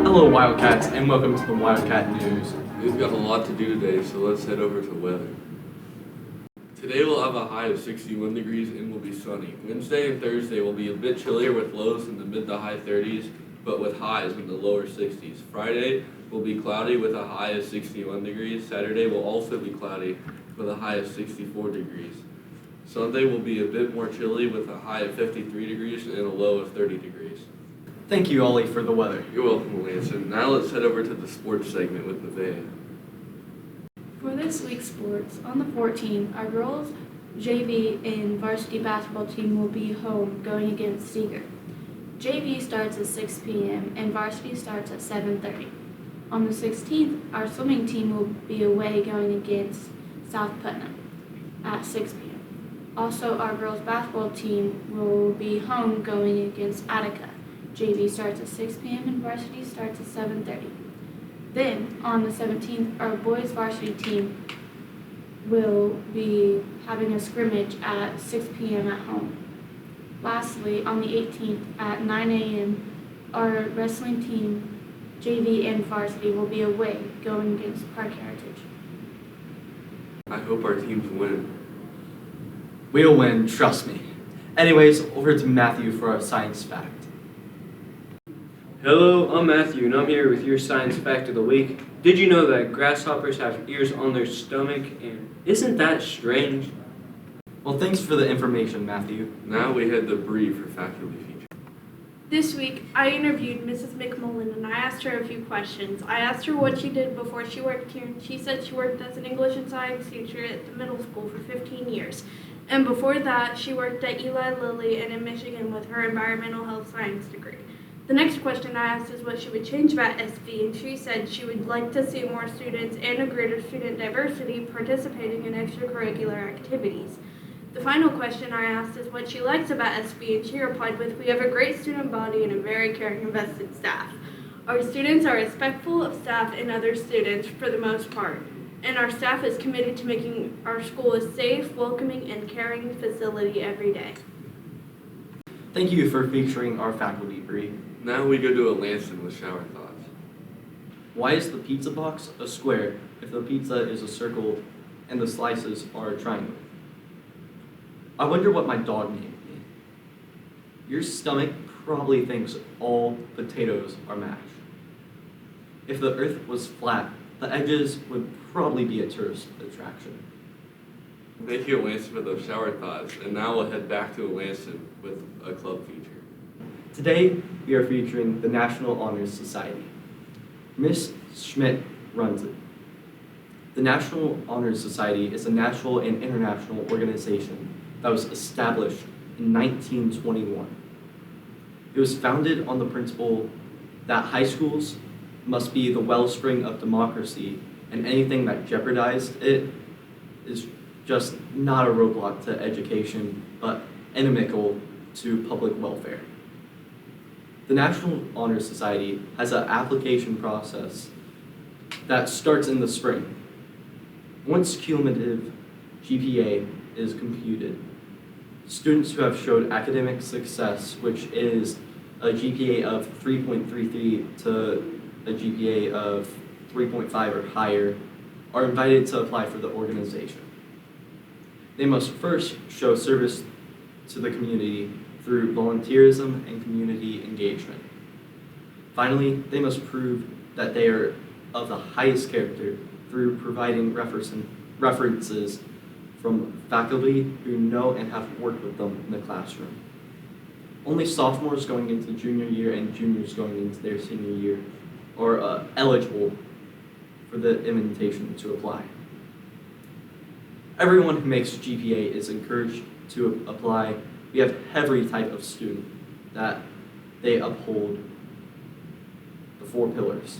Hello Wildcats and welcome to the Wildcat News. We've got a lot to do today, so let's head over to weather. Today we'll have a high of 61 degrees and will be sunny. Wednesday and Thursday will be a bit chillier with lows in the mid to high 30s, but with highs in the lower 60s. Friday will be cloudy with a high of 61 degrees. Saturday will also be cloudy with a high of 64 degrees. Sunday will be a bit more chilly with a high of 53 degrees and a low of 30 degrees. Thank you, Ollie, for the weather. You're welcome, Lance. And now let's head over to the sports segment with Nevaeh. For this week's sports, on the 14th, our girls JV and varsity basketball team will be home going against Seeger. JV starts at 6 p.m. and varsity starts at 7:30. On the 16th, our swimming team will be away going against South Putnam at 6 p.m. Also, our girls basketball team will be home going against Attica. JV starts at 6 p.m. and varsity starts at 7:30. Then, on the 17th, our boys varsity team will be having a scrimmage at 6 p.m. at home. Lastly, on the 18th at 9 a.m., our wrestling team, JV and varsity, will be away going against Park Heritage. I hope our teams win. We'll win, trust me. Anyways, over to Matthew for our science fact. Hello, I'm Matthew, and I'm here with your science fact of the week. Did you know that grasshoppers have ears on their stomach, and isn't that strange? Well, thanks for the information, Matthew. Now we head to Bree for faculty feature. This week, I interviewed Mrs. McMullen and I asked her a few questions. I asked her what she did before she worked here, and she said she worked as an English and science teacher at the middle school for 15 years. And before that, she worked at Eli Lilly and in Michigan with her environmental health science degree. The next question I asked is what she would change about SV, and she said she would like to see more students and a greater student diversity participating in extracurricular activities. The final question I asked is what she likes about SB, and she replied with, "We have a great student body and a very caring and vested staff. Our students are respectful of staff and other students for the most part, and our staff is committed to making our school a safe, welcoming, and caring facility every day." Thank you for featuring our faculty, Bree. Now we go to a Lanston with shower thoughts. Why is the pizza box a square if the pizza is a circle and the slices are a triangle? I wonder what my dog named me. Your stomach probably thinks all potatoes are mashed. If the earth was flat, the edges would probably be a tourist attraction. Thank you, Lanston, for those shower thoughts. And now we'll head back to Lanston with a club feature. Today, we are featuring the National Honors Society. Miss Schmidt runs it. The National Honors Society is a national and international organization that was established in 1921. It was founded on the principle that high schools must be the wellspring of democracy, and anything that jeopardized it is just not a roadblock to education, but inimical to public welfare. The National Honor Society has an application process that starts in the spring. Once cumulative GPA is computed, students who have showed academic success, which is a GPA of 3.33 to a GPA of 3.5 or higher, are invited to apply for the organization. They must first show service to the community through volunteerism and community engagement. Finally, they must prove that they are of the highest character through providing references from faculty who know and have worked with them in the classroom. Only sophomores going into junior year and juniors going into their senior year are eligible for the invitation to apply. Everyone who makes GPA is encouraged to apply. We have every type of student that they uphold the 4 pillars: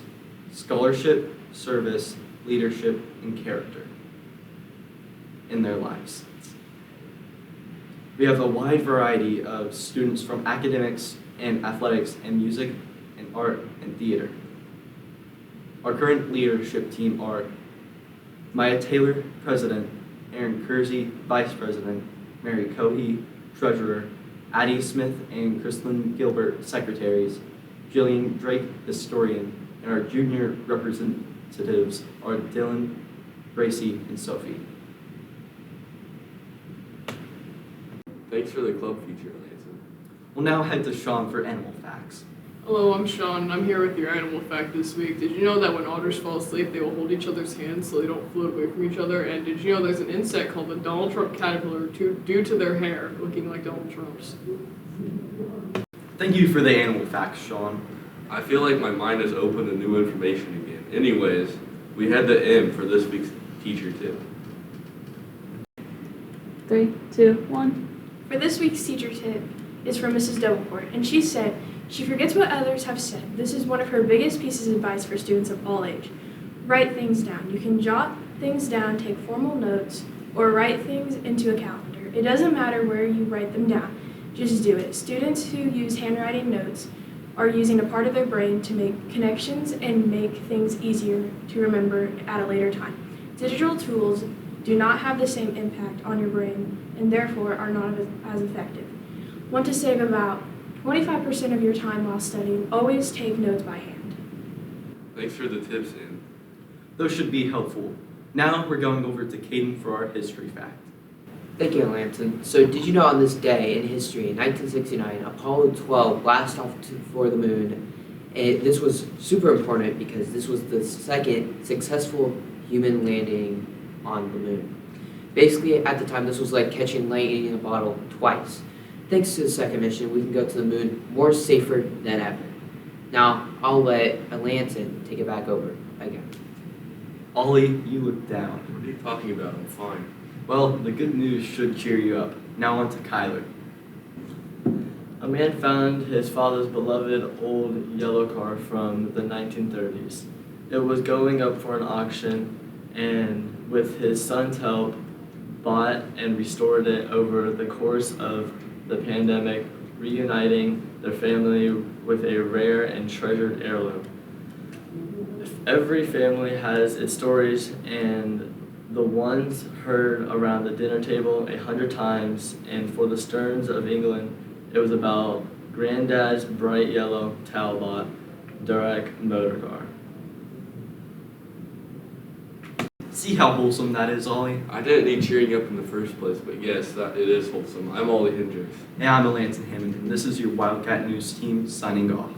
scholarship, service, leadership, and character in their lives. We have a wide variety of students from academics and athletics and music and art and theater. Our current leadership team are Maya Taylor, President; Aaron Kersey, Vice President; Mary Cohey, Treasurer; Addie Smith and Kristlyn Gilbert, secretaries, Jillian Drake, historian, and our junior representatives are Dylan, Gracie, and Sophie. Thanks for the club feature, Lansing. We'll now head to Sean for animal facts. Hello, I'm Sean, and I'm here with your animal fact this week. Did you know that when otters fall asleep, they will hold each other's hands so they don't float away from each other? And did you know there's an insect called the Donald Trump caterpillar due to their hair looking like Donald Trump's? Thank you for the animal facts, Sean. I feel like my mind is open to new information again. Anyways, we had the M for this week's teacher tip. 3, 2, 1. For this week's teacher tip is from Mrs. Davenport, and she said, she forgets what others have said. This is one of her biggest pieces of advice for students of all age. Write things down. You can jot things down, take formal notes, or write things into a calendar. It doesn't matter where you write them down. Just do it. Students who use handwriting notes are using a part of their brain to make connections and make things easier to remember at a later time. Digital tools do not have the same impact on your brain and therefore are not as effective. Want to save about 25% of your time while studying? Always take notes by hand. Thanks for the tips, Em. Those should be helpful. Now we're going over to Caden for our history fact. Thank you, Lansing. So, did you know on this day in history, in 1969, Apollo 12 blasted off for the moon? This was super important because this was the second successful human landing on the moon. Basically, at the time, this was like catching lightning in a bottle twice. Thanks to the second mission, we can go to the moon more safer than ever. Now, I'll let Lansing take it back over again. Ollie, you look down. What are you talking about? I'm fine. Well, the good news should cheer you up. Now on to Kyler. A man found his father's beloved old yellow car from the 1930s. It was going up for an auction, and with his son's help, bought and restored it over the course of the pandemic, reuniting their family with a rare and treasured heirloom. Every family has its stories, and the ones heard around the dinner table 100 times, and for the Sterns of England, it was about Granddad's bright yellow Talbot Durac motor car. See how wholesome that is, Ollie? I didn't need cheering up in the first place, but yes, it is wholesome. I'm Ollie Hendricks. And I'm Lansing Hamilton. This is your Wildcat News team signing off.